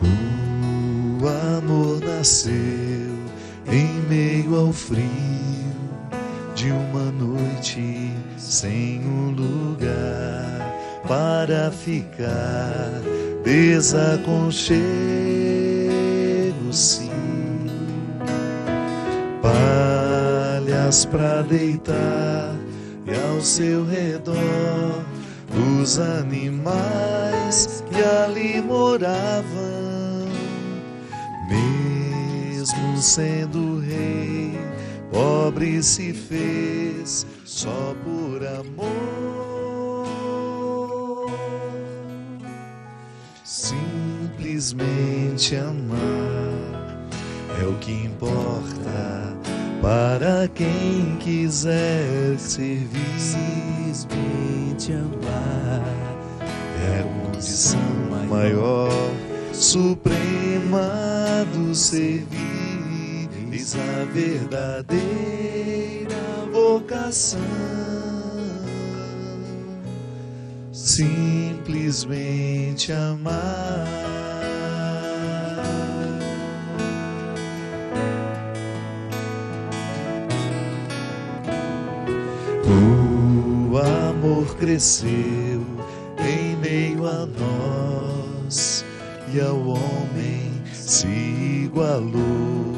O amor nasceu em meio ao frio de uma noite sem um lugar para ficar. Desaconchego, sim, palhas pra deitar e ao seu redor os animais que ali moravam. Mesmo sendo rei, pobre se fez só por amor. Simplesmente amar é o que importa para quem quiser servir. Simplesmente amar É a condição maior, suprema do servir. Eis a verdadeira vocação. Simplesmente amar. O amor cresceu em meio a nós e ao homem se igualou,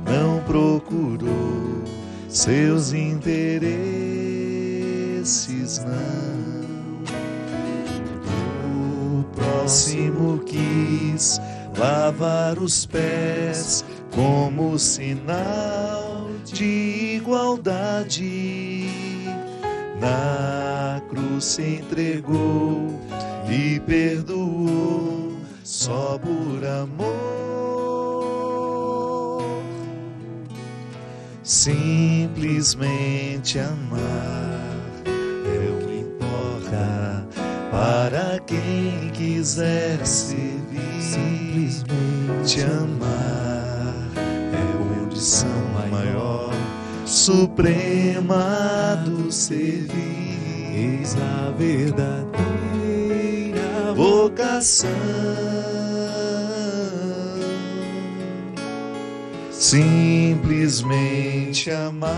não procurou seus interesses, não. O próximo quis lavar os pés como sinal de igualdade. Na cruz se entregou e perdoou só por amor. Simplesmente amar é o que importa para quem quiser servir. Simplesmente amar é a condição maior, suprema do servir. Eis a verdadeira vocação. Simplesmente amar.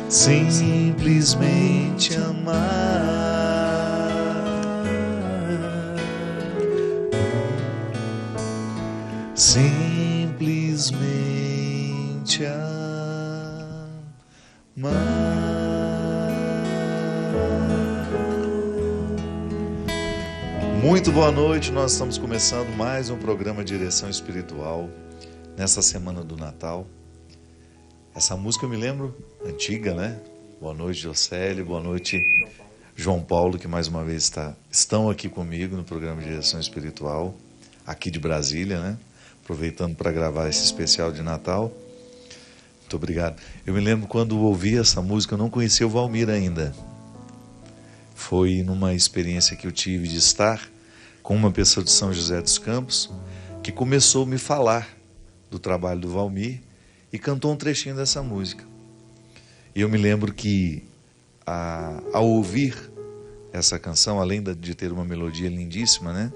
Simplesmente amar. Simplesmente amar. Muito boa noite, nós estamos começando mais um programa Direção Espiritual nessa semana do Natal. Essa música eu me lembro, antiga, né? Boa noite, Jocélio, boa noite, João Paulo, que mais uma vez estão aqui comigo no programa Direção Espiritual, aqui de Brasília, né? Aproveitando para gravar esse especial de Natal. Muito obrigado. Eu me lembro quando ouvi essa música, eu não conhecia o Valmir ainda. Foi numa experiência que eu tive de estar com uma pessoa de São José dos Campos, que começou a me falar do trabalho do Valmir e cantou um trechinho dessa música. E eu me lembro que, ao ouvir essa canção, além de ter uma melodia lindíssima, né?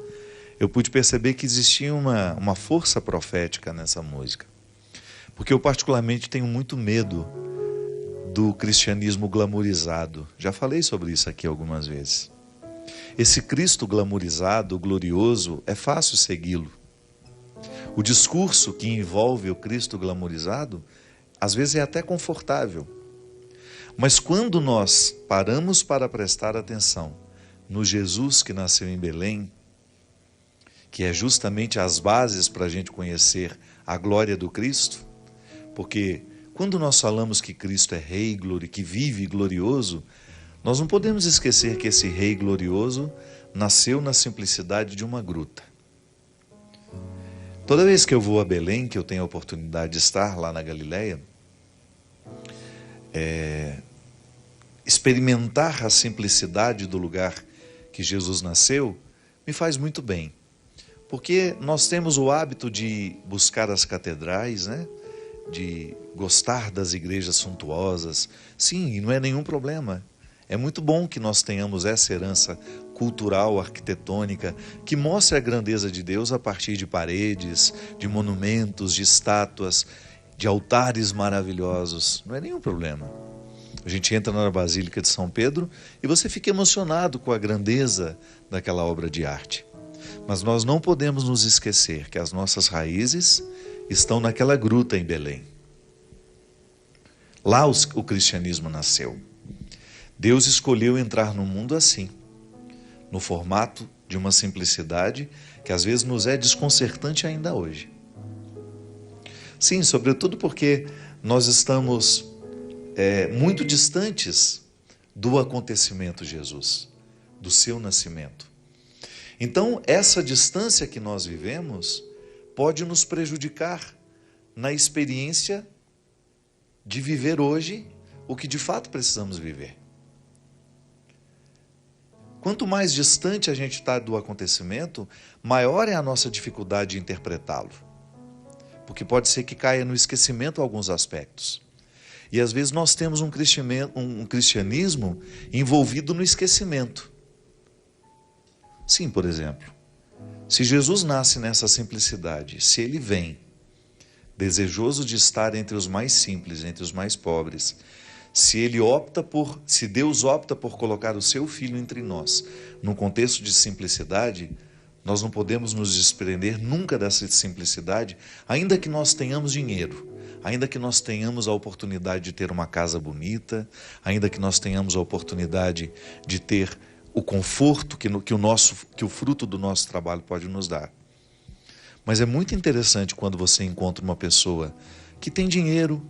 Eu pude perceber que existia uma força profética nessa música. Porque eu particularmente tenho muito medo do cristianismo glamourizado. Já falei sobre isso aqui algumas vezes. Esse Cristo glamourizado, glorioso, é fácil segui-lo. O discurso que envolve o Cristo glamourizado, às vezes é até confortável. Mas quando nós paramos para prestar atenção no Jesus que nasceu em Belém, que é justamente as bases para a gente conhecer a glória do Cristo, porque quando nós falamos que Cristo é Rei, que vive glorioso, nós não podemos esquecer que esse Rei glorioso nasceu na simplicidade de uma gruta. Toda vez que eu vou a Belém, que eu tenho a oportunidade de estar lá na Galileia, experimentar a simplicidade do lugar que Jesus nasceu, me faz muito bem. Porque nós temos o hábito de buscar as catedrais, né? De gostar das igrejas suntuosas. Sim, não é nenhum problema. É muito bom que nós tenhamos essa herança cultural, arquitetônica, que mostre a grandeza de Deus a partir de paredes, de monumentos, de estátuas, de altares maravilhosos. Não é nenhum problema. A gente entra na Basílica de São Pedro e você fica emocionado com a grandeza daquela obra de arte. Mas nós não podemos nos esquecer que as nossas raízes estão naquela gruta em Belém. Lá o cristianismo nasceu. Deus escolheu entrar no mundo assim, no formato de uma simplicidade que às vezes nos é desconcertante ainda hoje. Sim, sobretudo porque nós estamos muito distantes do acontecimento de Jesus, do seu nascimento. Então, essa distância que nós vivemos pode nos prejudicar na experiência de viver hoje o que de fato precisamos viver. Quanto mais distante a gente está do acontecimento, maior é a nossa dificuldade de interpretá-lo. Porque pode ser que caia no esquecimento alguns aspectos. E às vezes nós temos um cristianismo envolvido no esquecimento. Sim, por exemplo, se Jesus nasce nessa simplicidade, se ele vem desejoso de estar entre os mais simples, entre os mais pobres, se Deus opta por colocar o seu filho entre nós, num contexto de simplicidade, nós não podemos nos desprender nunca dessa simplicidade, ainda que nós tenhamos dinheiro, ainda que nós tenhamos a oportunidade de ter uma casa bonita, ainda que nós tenhamos a oportunidade de ter o conforto que o fruto do nosso trabalho pode nos dar. Mas é muito interessante quando você encontra uma pessoa que tem dinheiro,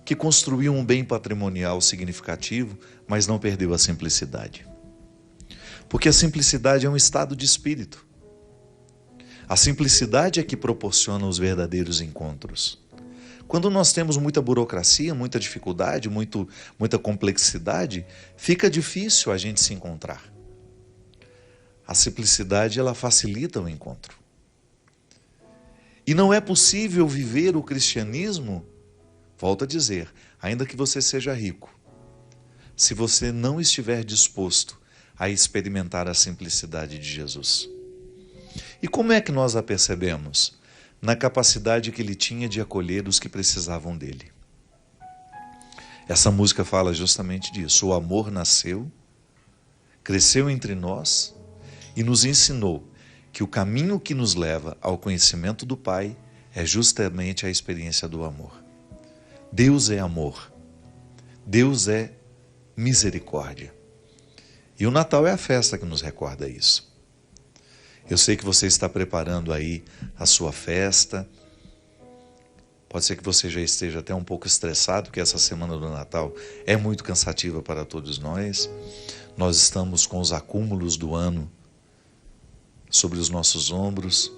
que construiu um bem patrimonial significativo, mas não perdeu a simplicidade. Porque a simplicidade é um estado de espírito. A simplicidade é que proporciona os verdadeiros encontros. Quando nós temos muita burocracia, muita dificuldade, muita complexidade, fica difícil a gente se encontrar. A simplicidade, ela facilita o encontro. E não é possível viver o cristianismo, volto a dizer, ainda que você seja rico, se você não estiver disposto a experimentar a simplicidade de Jesus. E como é que nós a percebemos? Na capacidade que ele tinha de acolher os que precisavam dele. Essa música fala justamente disso. O amor nasceu, cresceu entre nós e nos ensinou que o caminho que nos leva ao conhecimento do Pai é justamente a experiência do amor. Deus é amor. Deus é misericórdia. E o Natal é a festa que nos recorda isso. Eu sei que você está preparando aí a sua festa. Pode ser que você já esteja até um pouco estressado, porque essa semana do Natal é muito cansativa para todos nós. Nós estamos com os acúmulos do ano sobre os nossos ombros.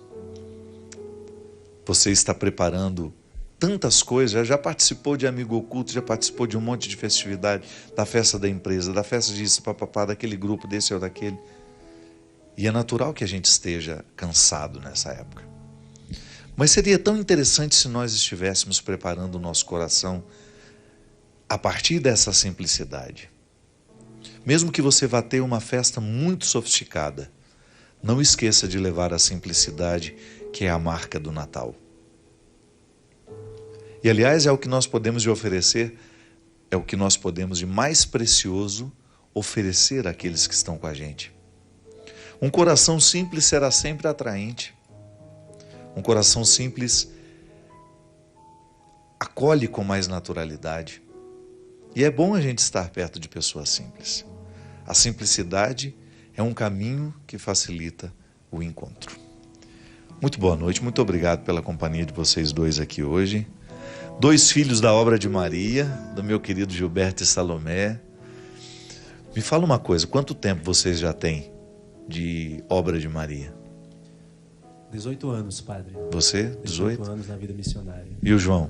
Você está preparando tantas coisas, já participou de amigo oculto, já participou de um monte de festividade, da festa da empresa, da festa disso, papapá, daquele grupo, desse ou daquele. E é natural que a gente esteja cansado nessa época. Mas seria tão interessante se nós estivéssemos preparando o nosso coração a partir dessa simplicidade. Mesmo que você vá ter uma festa muito sofisticada, não esqueça de levar a simplicidade, que é a marca do Natal. E aliás, é o que nós podemos de oferecer, é o que nós podemos de mais precioso oferecer àqueles que estão com a gente. Um coração simples será sempre atraente. Um coração simples acolhe com mais naturalidade. E é bom a gente estar perto de pessoas simples. A simplicidade é um caminho que facilita o encontro. Muito boa noite, muito obrigado pela companhia de vocês dois aqui hoje. 2 filhos da obra de Maria, do meu querido Gilberto e Salomé. Me fala uma coisa, quanto tempo vocês já têm de obra de Maria? 18 anos, padre. Você? 18? 18 anos na vida missionária. E o João?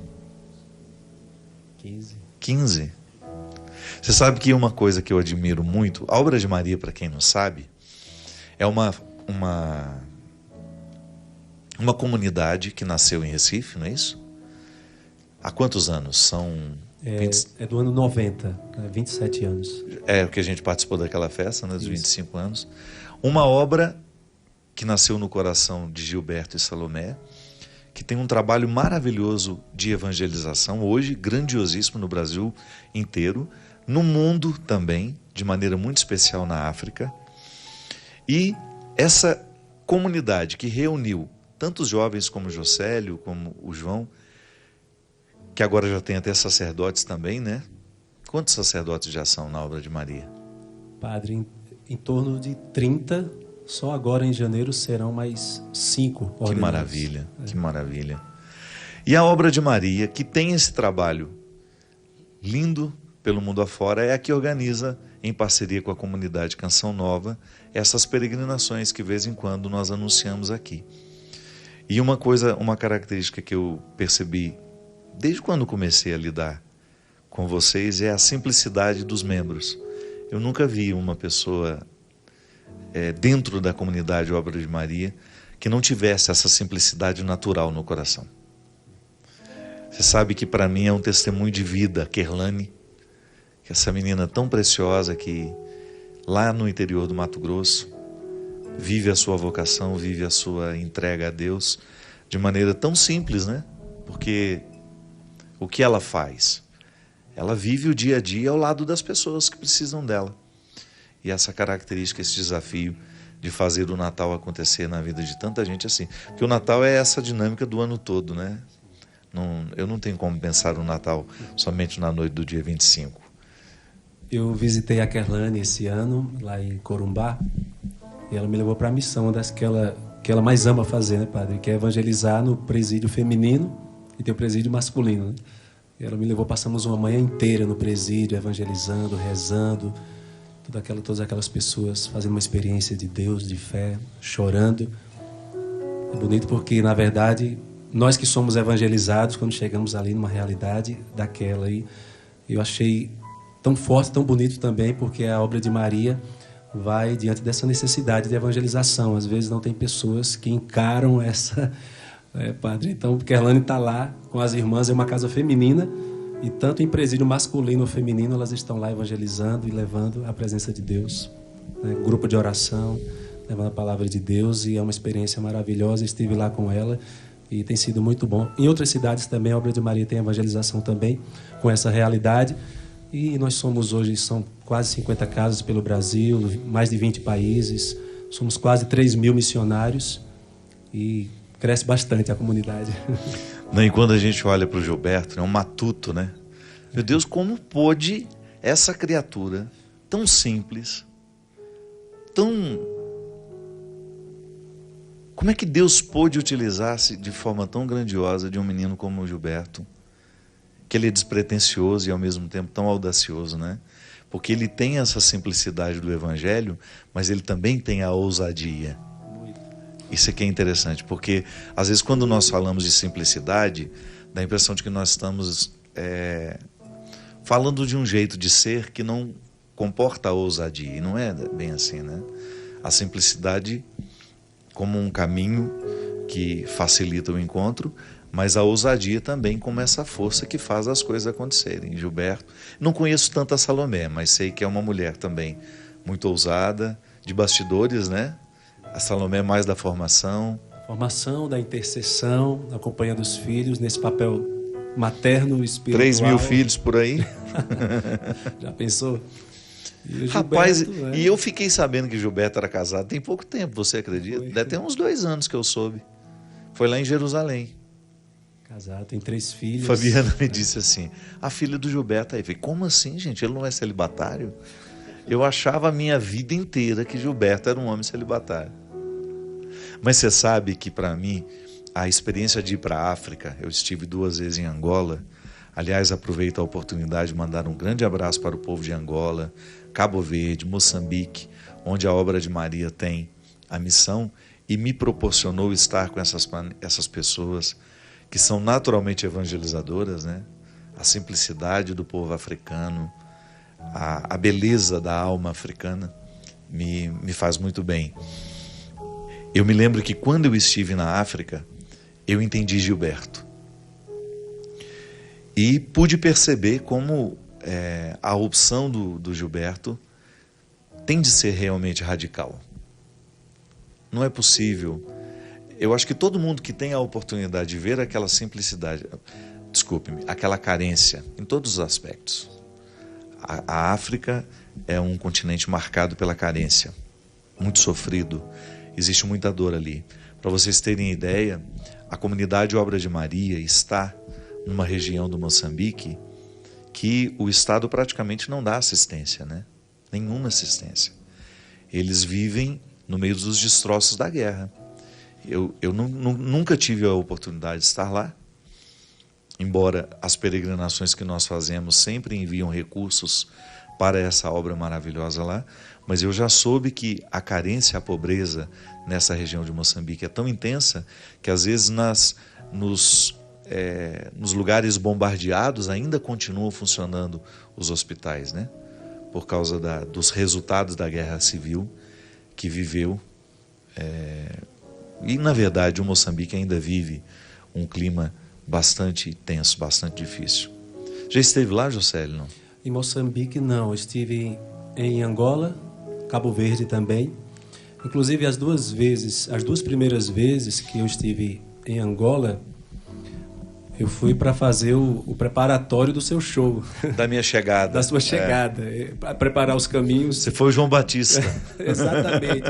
15. 15? Você sabe que uma coisa que eu admiro muito, a obra de Maria, para quem não sabe, é uma comunidade que nasceu em Recife, não é isso? Há quantos anos? É do ano 90, 27 anos. É, que a gente participou daquela festa, né, dos 25 anos. Uma obra que nasceu no coração de Gilberto e Salomé, que tem um trabalho maravilhoso de evangelização, hoje grandiosíssimo no Brasil inteiro, no mundo também, de maneira muito especial na África. E essa comunidade que reuniu tantos jovens como o Jocélio, como o João, que agora já tem até sacerdotes também, né? Quantos sacerdotes já são na obra de Maria? Padre, em torno de 30, só agora em janeiro serão mais 5 ordenados. Que maravilha, que maravilha. E a obra de Maria, que tem esse trabalho lindo pelo mundo afora, é a que organiza, em parceria com a comunidade Canção Nova, essas peregrinações que de vez em quando nós anunciamos aqui. E uma característica que eu percebi desde quando comecei a lidar com vocês é a simplicidade dos membros. Eu nunca vi uma pessoa dentro da comunidade Obra de Maria que não tivesse essa simplicidade natural no coração. Você sabe que para mim é um testemunho de vida, a Kerlane, que essa menina tão preciosa que lá no interior do Mato Grosso vive a sua vocação, vive a sua entrega a Deus de maneira tão simples, né? Porque o que ela faz? Ela vive o dia a dia ao lado das pessoas que precisam dela. E essa característica, esse desafio de fazer o Natal acontecer na vida de tanta gente assim. Porque o Natal é essa dinâmica do ano todo, né? Eu não tenho como pensar o Natal somente na noite do dia 25. Eu visitei a Kerlane esse ano, lá em Corumbá, e ela me levou para a missão, das que ela mais ama fazer, né, Padre? Que é evangelizar no presídio feminino e tem o presídio masculino, né? E ela me levou, passamos uma manhã inteira no presídio, evangelizando, rezando, todas aquelas pessoas fazendo uma experiência de Deus, de fé, chorando. É bonito porque, na verdade, nós que somos evangelizados, quando chegamos ali numa realidade daquela aí, eu achei tão forte, tão bonito também, porque a obra de Maria vai diante dessa necessidade de evangelização. Às vezes não tem pessoas que encaram essa... Padre, então, Kerlane está lá com as irmãs, é uma casa feminina, e tanto em presídio masculino ou feminino, elas estão lá evangelizando e levando a presença de Deus, né? Grupo de oração, levando a palavra de Deus, e é uma experiência maravilhosa. Estive lá com ela e tem sido muito bom. Em outras cidades também, a obra de Maria tem evangelização também, com essa realidade. E nós somos hoje, são quase 50 casas pelo Brasil, mais de 20 países, somos quase 3 mil missionários e cresce bastante a comunidade. Não, e quando a gente olha para o Gilberto, é um matuto, né? Meu Deus, como pôde essa criatura tão simples, como é que Deus pôde utilizar-se de forma tão grandiosa de um menino como o Gilberto? Que ele é despretensioso e ao mesmo tempo tão audacioso, né? Porque ele tem essa simplicidade do Evangelho, mas ele também tem a ousadia. Isso aqui é interessante, porque às vezes quando nós falamos de simplicidade, dá a impressão de que nós estamos falando de um jeito de ser que não comporta a ousadia, e não é bem assim, né? A simplicidade como um caminho que facilita o encontro, mas a ousadia também como essa força que faz as coisas acontecerem. Gilberto, não conheço tanto a Salomé, mas sei que é uma mulher também muito ousada, de bastidores, né? A Salomé é mais da formação. Formação, da intercessão, da companhia dos filhos, nesse papel materno, espiritual. 3 mil filhos por aí. Já pensou? E Rapaz, e eu fiquei sabendo que Gilberto era casado tem pouco tempo, você acredita? Foi. Deve ter uns 2 anos que eu soube. Foi lá em Jerusalém. Casado, tem 3 filhos. Fabiana me disse assim, a filha do Gilberto aí. Eu falei, como assim, gente? Ele não é celibatário? Eu achava a minha vida inteira que Gilberto era um homem celibatário. Mas você sabe que para mim, a experiência de ir para a África, eu estive 2 vezes em Angola. Aliás, aproveito a oportunidade de mandar um grande abraço para o povo de Angola, Cabo Verde, Moçambique, onde a obra de Maria tem a missão e me proporcionou estar com essas pessoas que são naturalmente evangelizadoras, né? A simplicidade do povo africano, a beleza da alma africana me faz muito bem. Eu me lembro que quando eu estive na África, eu entendi Gilberto. E pude perceber como a opção do Gilberto tem de ser realmente radical. Não é possível. Eu acho que todo mundo que tem a oportunidade de ver aquela simplicidade, desculpe-me, aquela carência em todos os aspectos. A África é um continente marcado pela carência, muito sofrido, existe muita dor ali. Para vocês terem ideia, a comunidade Obra de Maria está numa região do Moçambique que o Estado praticamente não dá assistência, né? Nenhuma assistência. Eles vivem no meio dos destroços da guerra. Eu nunca tive a oportunidade de estar lá, embora as peregrinações que nós fazemos sempre enviam recursos para essa obra maravilhosa lá, mas eu já soube que a carência, a pobreza nessa região de Moçambique é tão intensa que às vezes nos lugares bombardeados ainda continuam funcionando os hospitais, né? Por causa dos resultados da guerra civil que viveu. E, na verdade, o Moçambique ainda vive um clima bastante tenso, bastante difícil. Já esteve lá, Jocélio, não? Em Moçambique, não. Eu estive em Angola, Cabo Verde também. Inclusive, as duas primeiras vezes que eu estive em Angola, eu fui para fazer o preparatório do seu show. Da minha chegada. Da sua chegada. Para preparar os caminhos. Você foi o João Batista. Exatamente.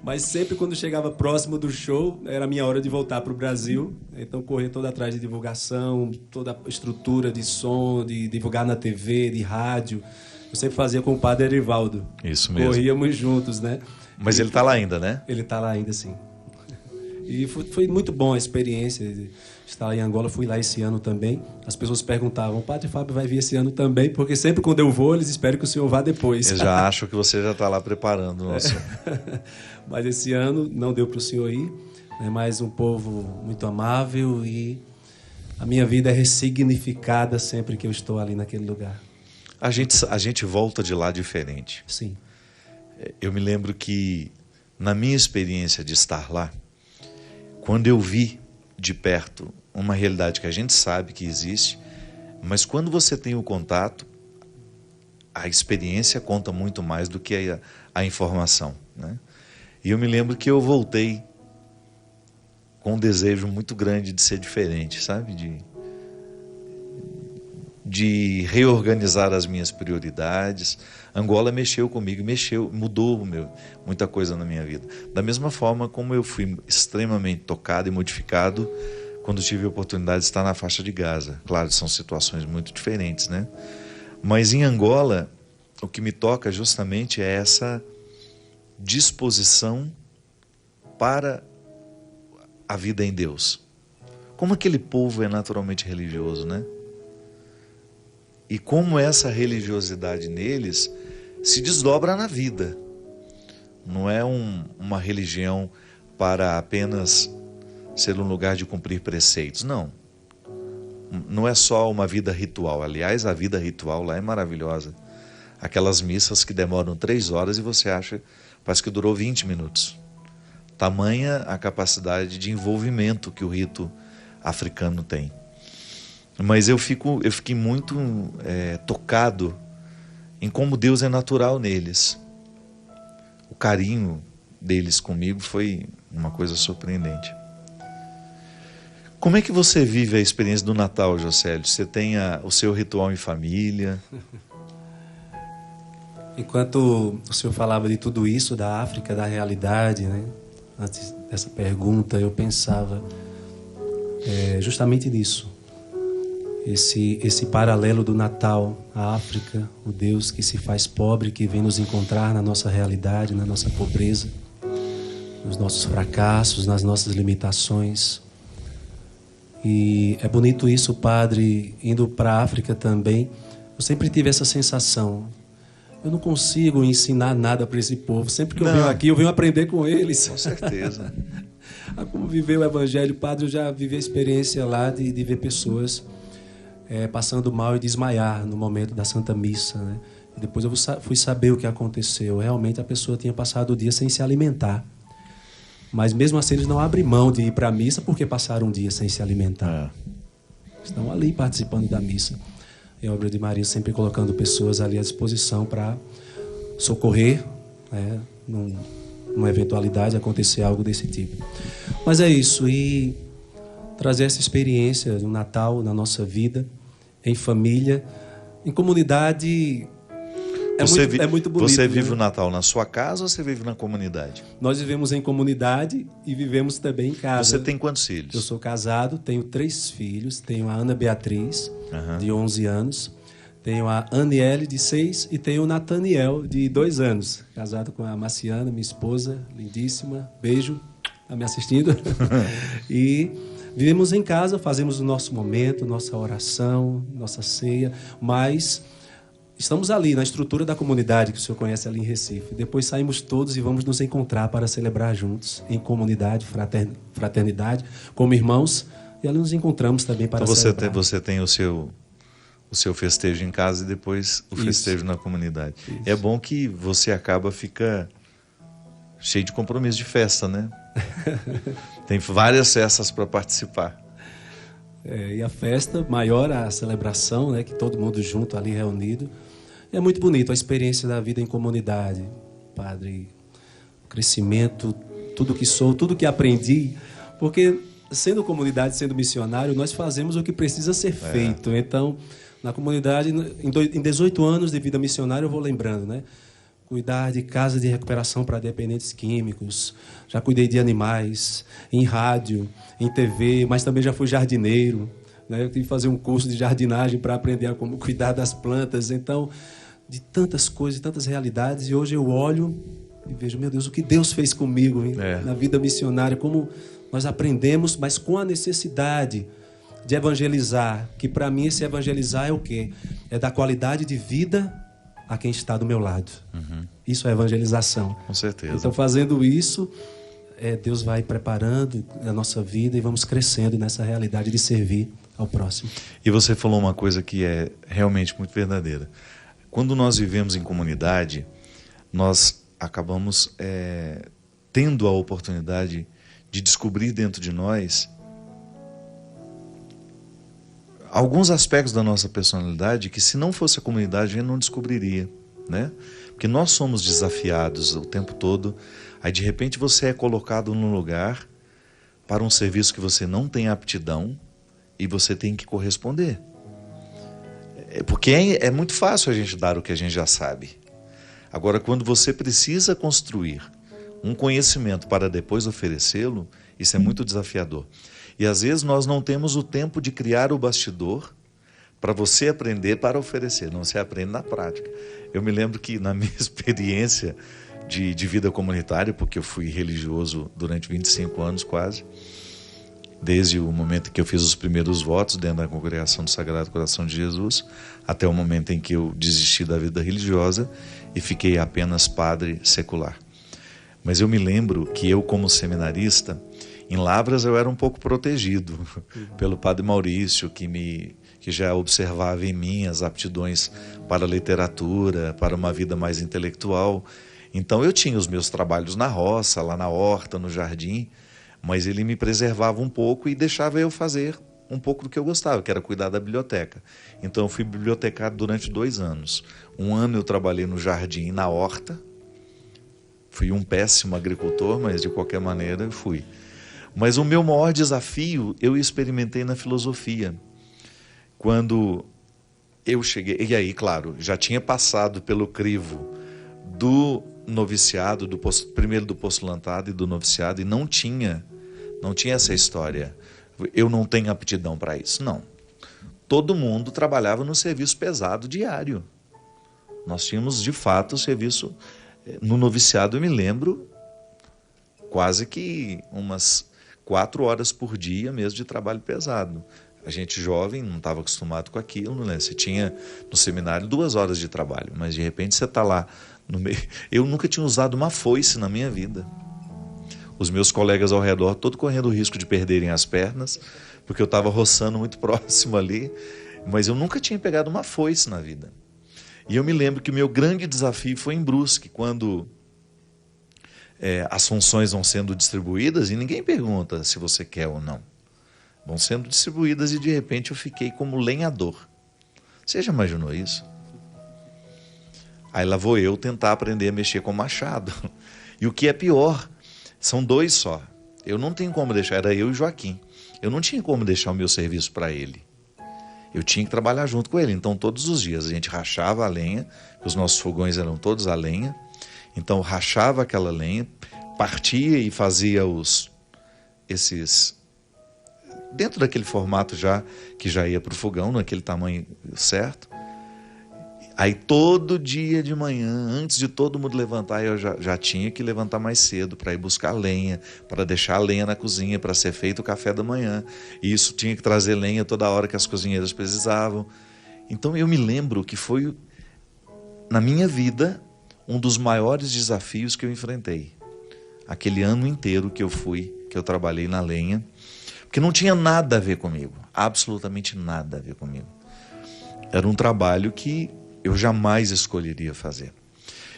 Mas sempre quando chegava próximo do show, era a minha hora de voltar para o Brasil. Então, corria toda atrás de divulgação, toda a estrutura de som, de divulgar na TV, de rádio. Eu sempre fazia com o padre Erivaldo. Isso mesmo. Corríamos juntos, né? Mas ele está lá ainda, né? Ele está lá ainda, sim. E foi muito bom a experiência de estar lá em Angola. Fui lá esse ano também. As pessoas perguntavam, o Padre Fábio vai vir esse ano também? Porque sempre quando eu vou, eles esperam que o senhor vá depois. Eu já acho que você já está lá preparando. Nossa. Mas esse ano não deu para o senhor ir. É mais um povo muito amável e a minha vida é ressignificada sempre que eu estou ali naquele lugar. A gente volta de lá diferente. Sim. Eu me lembro que, na minha experiência de estar lá, quando eu vi de perto uma realidade que a gente sabe que existe, mas quando você tem o contato, a experiência conta muito mais do que a informação, né? E eu me lembro que eu voltei com um desejo muito grande de ser diferente, sabe? De reorganizar as minhas prioridades. Angola mexeu comigo, mudou muita coisa na minha vida. Da mesma forma como eu fui extremamente tocado e modificado quando tive a oportunidade de estar na faixa de Gaza. Claro, são situações muito diferentes, né? Mas em Angola, o que me toca justamente é essa disposição para a vida em Deus. Como aquele povo é naturalmente religioso, né? E como essa religiosidade neles se desdobra na vida. Não é uma religião para apenas ser um lugar de cumprir preceitos, não. Não é só uma vida ritual. Aliás, a vida ritual lá é maravilhosa. Aquelas missas que demoram 3 horas e você acha, parece que durou 20 minutos. Tamanha a capacidade de envolvimento que o rito africano tem. Mas eu fiquei muito tocado em como Deus é natural neles. O carinho deles comigo foi uma coisa surpreendente. Como é que você vive a experiência do Natal, Jocélio? Você tem o seu ritual em família? Enquanto o senhor falava de tudo isso, da África, da realidade, né? Antes dessa pergunta, eu pensava justamente nisso. Esse paralelo do Natal, a África, o Deus que se faz pobre, que vem nos encontrar na nossa realidade, na nossa pobreza, nos nossos fracassos, nas nossas limitações. E é bonito isso, Padre, indo para a África também. Eu sempre tive essa sensação. Eu não consigo ensinar nada para esse povo. Sempre que eu venho aqui, eu venho aprender com eles. Com certeza. Como viver o Evangelho, Padre, eu já vivi a experiência lá de ver pessoas passando mal e desmaiar no momento da Santa Missa, né? E depois eu fui saber o que aconteceu. Realmente a pessoa tinha passado o dia sem se alimentar. Mas mesmo assim eles não abrem mão de ir para a missa porque passaram um dia sem se alimentar. estão ali participando da missa. E a obra de Maria sempre colocando pessoas ali à disposição para socorrer, né, numa eventualidade acontecer algo desse tipo. Mas é isso, e trazer essa experiência do Natal na nossa vida, em família, em comunidade. É muito bonito. Você vive, né, o Natal na sua casa ou você vive na comunidade? Nós vivemos em comunidade e vivemos também em casa. Você tem quantos filhos? Eu sou casado, tenho 3 filhos. Tenho a Ana Beatriz, de 11 anos. Tenho a Aniele, de 6. E tenho o Nathaniel, de 2 anos. Casado com a Marciana, minha esposa, lindíssima. Beijo, está me assistindo. E vivemos em casa, fazemos o nosso momento, nossa oração, nossa ceia. Mas estamos ali na estrutura da comunidade que o senhor conhece ali em Recife. Depois saímos todos e vamos nos encontrar para celebrar juntos, em comunidade, fraternidade, como irmãos. E ali nos encontramos também para celebrar. Você tem o seu festejo em casa e depois o festejo na comunidade. Isso. É bom que você fica cheio de compromisso de festa, né? Tem várias festas para participar. E a festa maior, a celebração, né, que todo mundo junto ali reunido. É muito bonito a experiência da vida em comunidade, Padre. O crescimento, tudo que sou, tudo que aprendi. Porque sendo comunidade, sendo missionário, nós fazemos o que precisa ser feito. Então, na comunidade, em 18 anos de vida missionária, eu vou lembrando, né? Cuidar de casa de recuperação para dependentes químicos, já cuidei de animais, em rádio, em TV, mas também já fui jardineiro, né? Eu tive que fazer um curso de jardinagem para aprender a como cuidar das plantas. Então, de tantas coisas, de tantas realidades, e hoje eu olho e vejo, meu Deus, o que Deus fez comigo na vida missionária, como nós aprendemos, mas com a necessidade de evangelizar, que para mim esse evangelizar é o quê? É dar qualidade de vida a quem está do meu lado. Isso é evangelização. Com certeza. Então, fazendo isso, Deus vai preparando a nossa vida e vamos crescendo nessa realidade de servir ao próximo. E você falou uma coisa que é realmente muito verdadeira. Quando nós vivemos em comunidade, nós acabamos tendo a oportunidade de descobrir dentro de nós alguns aspectos da nossa personalidade que, se não fosse a comunidade, a gente não descobriria, né? Porque nós somos desafiados o tempo todo. Aí, de repente, você é colocado num lugar para um serviço que você não tem aptidão e você tem que corresponder. Porque é muito fácil a gente dar o que a gente já sabe. Agora, quando você precisa construir um conhecimento para depois oferecê-lo, isso é muito desafiador. E às vezes nós não temos o tempo de criar o bastidor para você aprender para oferecer. Não, você aprende na prática. Eu me lembro que na minha experiência de vida comunitária, porque eu fui religioso durante 25 anos quase, desde o momento que eu fiz os primeiros votos dentro da congregação do Sagrado Coração de Jesus, até o momento em que eu desisti da vida religiosa e fiquei apenas padre secular. Mas eu me lembro que eu, como seminarista, em Lavras eu era um pouco protegido pelo padre Maurício, que já observava em mim as aptidões para a literatura, para uma vida mais intelectual. Então eu tinha os meus trabalhos na roça, lá na horta, no jardim, mas ele me preservava um pouco e deixava eu fazer um pouco do que eu gostava, que era cuidar da biblioteca. Então eu fui bibliotecário durante 2 anos. Um ano eu trabalhei no jardim e na horta. Fui um péssimo agricultor, mas de qualquer maneira eu fui. Mas o meu maior desafio eu experimentei na filosofia. Quando eu cheguei, e aí, claro, já tinha passado pelo crivo do noviciado, primeiro do postulantado e do noviciado, e não tinha essa história. Eu não tenho aptidão para isso. Não. Todo mundo trabalhava no serviço pesado diário. Nós tínhamos, de fato, o serviço. No noviciado, eu me lembro, quase que umas 4 horas por dia mesmo de trabalho pesado. A gente jovem não estava acostumado com aquilo, né? Você tinha no seminário 2 horas de trabalho, mas de repente você está lá no meio. Eu nunca tinha usado uma foice na minha vida. Os meus colegas ao redor, todos correndo o risco de perderem as pernas, porque eu estava roçando muito próximo ali, mas eu nunca tinha pegado uma foice na vida. E eu me lembro que o meu grande desafio foi em Brusque, quando as funções vão sendo distribuídas e ninguém pergunta se você quer ou não. vão sendo distribuídas e de repente eu fiquei como lenhador. Você já imaginou isso? Aí lá vou eu tentar aprender a mexer com machado. E o que é pior, são 2 só. Eu não tenho como deixar, era eu e Joaquim. Eu não tinha como deixar o meu serviço para ele. Eu tinha que trabalhar junto com ele. Então todos os dias a gente rachava a lenha, os nossos fogões eram todos a lenha. Então rachava aquela lenha, partia e fazia esses dentro daquele formato que já ia para o fogão, naquele tamanho certo. Aí todo dia de manhã, antes de todo mundo levantar, eu já tinha que levantar mais cedo para ir buscar lenha, para deixar a lenha na cozinha, para ser feito o café da manhã. E isso tinha que trazer lenha toda hora que as cozinheiras precisavam. Então eu me lembro que foi, na minha vida, um dos maiores desafios que eu enfrentei. Aquele ano inteiro que eu trabalhei na lenha, porque não tinha nada a ver comigo, absolutamente nada a ver comigo. Era um trabalho que eu jamais escolheria fazer.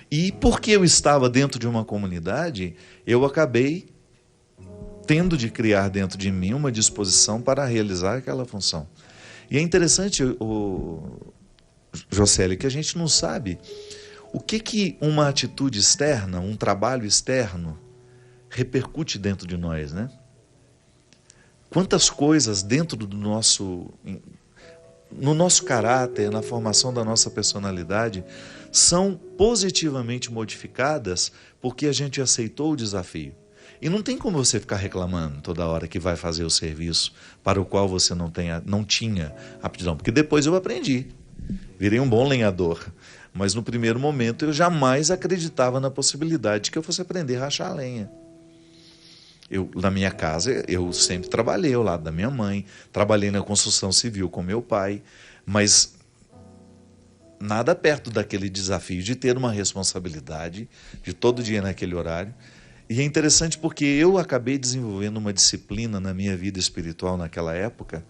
E porque eu estava dentro de uma comunidade, eu acabei tendo de criar dentro de mim uma disposição para realizar aquela função. E é interessante, Jocélio, que a gente não sabe o que uma atitude externa, um trabalho externo, repercute dentro de nós, né? Quantas coisas dentro no nosso caráter, na formação da nossa personalidade, são positivamente modificadas porque a gente aceitou o desafio. E não tem como você ficar reclamando toda hora que vai fazer o serviço para o qual você não tinha aptidão. Porque depois eu aprendi, virei um bom lenhador. Mas no primeiro momento eu jamais acreditava na possibilidade de que eu fosse aprender a rachar a lenha. Na minha casa, eu sempre trabalhei ao lado da minha mãe, trabalhei na construção civil com meu pai, mas nada perto daquele desafio de ter uma responsabilidade de todo dia naquele horário. E é interessante porque eu acabei desenvolvendo uma disciplina na minha vida espiritual naquela época,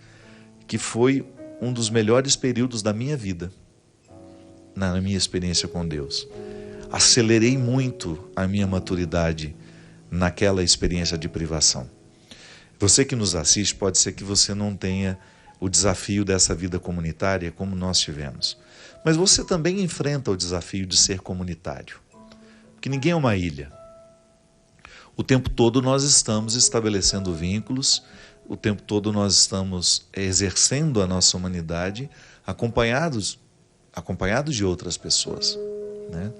que foi um dos melhores períodos da minha vida, na minha experiência com Deus. Acelerei muito a minha maturidade naquela experiência de privação. Você que nos assiste, pode ser que você não tenha o desafio dessa vida comunitária como nós tivemos. Mas você também enfrenta o desafio de ser comunitário. Porque ninguém é uma ilha. O tempo todo nós estamos estabelecendo vínculos, o tempo todo nós estamos exercendo a nossa humanidade acompanhados de outras pessoas, né?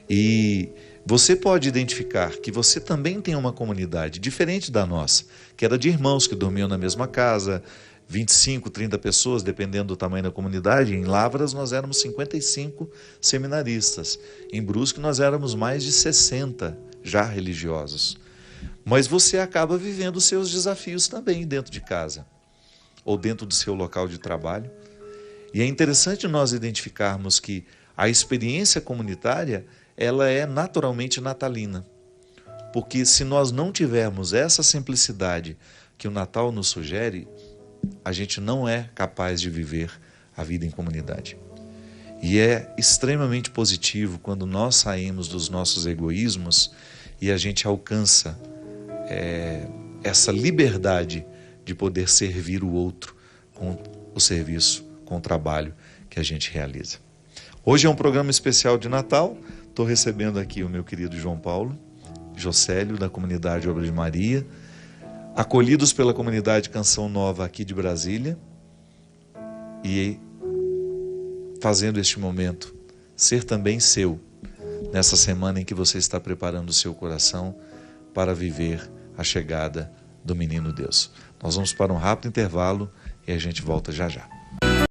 E você pode identificar que você também tem uma comunidade diferente da nossa, que era de irmãos que dormiam na mesma casa, 25, 30 pessoas, dependendo do tamanho da comunidade. Em Lavras nós éramos 55 seminaristas. Em Brusque nós éramos mais de 60 já religiosos. Mas você acaba vivendo os seus desafios também dentro de casa, ou dentro do seu local de trabalho. E é interessante nós identificarmos que a experiência comunitária, ela é naturalmente natalina. Porque se nós não tivermos essa simplicidade que o Natal nos sugere, a gente não é capaz de viver a vida em comunidade. E é extremamente positivo quando nós saímos dos nossos egoísmos e a gente alcança essa liberdade de poder servir o outro com o serviço, com o trabalho que a gente realiza. Hoje é um programa especial de Natal. Estou recebendo aqui o meu querido João Paulo Jocélio, da comunidade Obra de Maria, acolhidos pela comunidade Canção Nova aqui de Brasília, e fazendo este momento ser também seu, nessa semana em que você está preparando o seu coração para viver a chegada do Menino Deus. Nós vamos para um rápido intervalo e a gente volta já já.